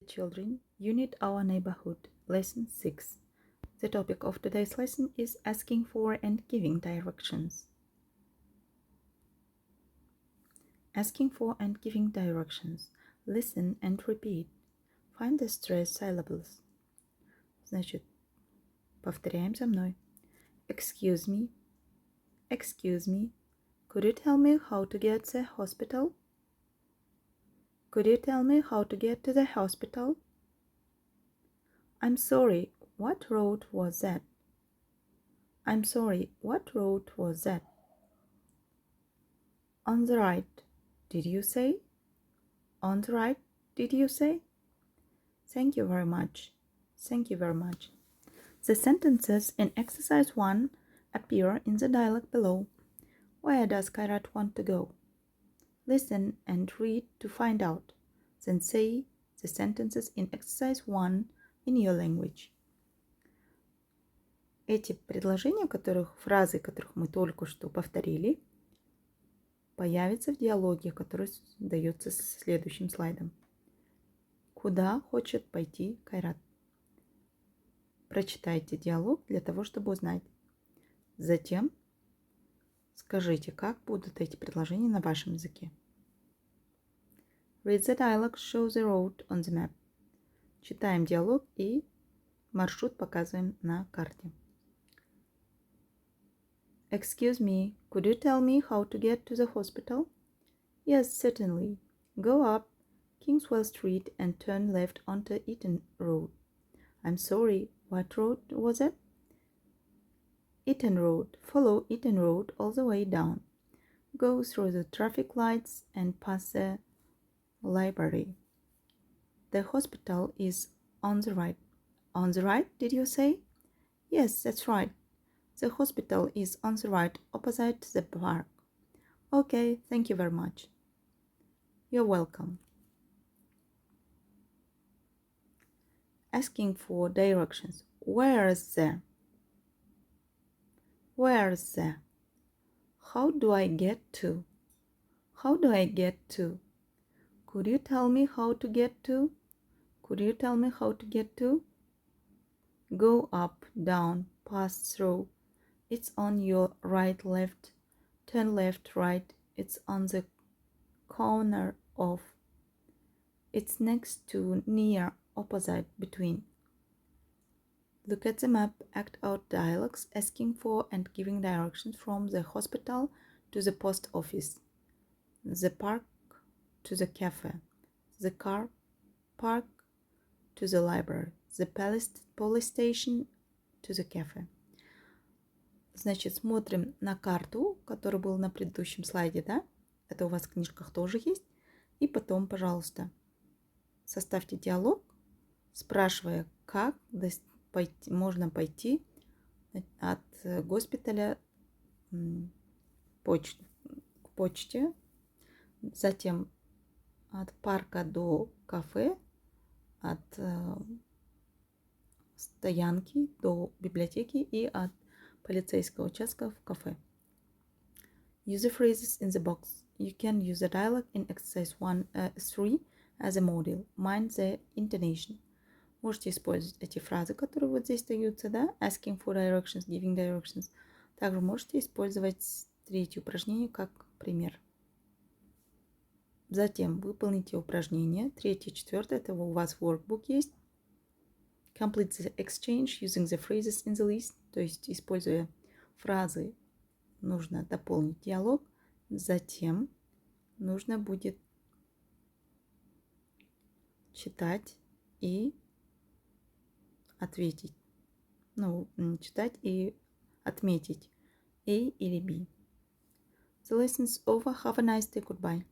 Children, Unit Our Neighborhood, Lesson 6. The topic of today's lesson is asking for and giving directions. Asking for and giving directions. Listen and repeat. Find the stressed syllables. Значит, повторяем за мной. Excuse me. Excuse me. Could you tell me how to get to the hospital? Could you tell me how to get to the hospital? I'm sorry, what road was that? I'm sorry, what road was that? On the right, did you say? On the right, did you say? Thank you very much. Thank you very much. The sentences in exercise 1 appear in the dialogue below. Where does Kairat want to go? Listen and read to find out. Then say the sentences in exercise 1 in your language. Эти предложения, фразы, которых мы только что повторили, появятся в диалоге, который дается следующим слайдом. Куда хочет пойти Кайрат? Прочитайте диалог для того, чтобы узнать. Затем скажите, как будут эти предложения на вашем языке. Read the dialogue, show the road on the map. Читаем диалог и маршрут показываем на карте. Excuse me, could you tell me how to get to the hospital? Yes, certainly. Go up Kingswell Street and turn left onto Eaton Road. I'm sorry, what road was it? Eaton Road. Follow Eaton Road all the way down. Go through the traffic lights and pass the library. The hospital is on the right. On the right, did you say? Yes, that's right. The hospital is on the right, opposite the park. Okay, thank you very much. You're welcome. Asking for directions. Where's the? Where's the? How do I get to? How do I get to? Could you tell me how to get to? Could you tell me how to get to? Go up, down, pass through. It's on your right, left. Turn left, right. It's on the corner of. It's next to, near, opposite, between. Look at the map, act out dialogues, asking for and giving directions from the hospital to the post office, the park to the cafe, the car park to the library, the police station to the cafe. Значит, смотрим на карту, которая была на предыдущем слайде, да? Это у вас в книжках тоже есть. И потом, пожалуйста, составьте диалог, спрашивая, как можно пойти от госпиталя к почте, затем от парка до кафе, от стоянки до библиотеки и от полицейского участка в кафе. Use the phrases in the box. You can use the dialogue in exercise 3 as a model. Mind the intonation. Можете использовать эти фразы, которые вот здесь даются, да? Asking for directions, giving directions. Также можете использовать третье упражнение как пример. Затем выполните упражнение. Третье, четвертое, это у вас в workbook есть. Complete the exchange using the phrases in the list. То есть, используя фразы, нужно дополнить диалог. Затем нужно будет читать и ответить. Читать и отметить A или B. The lesson's over. Have a nice day. Goodbye.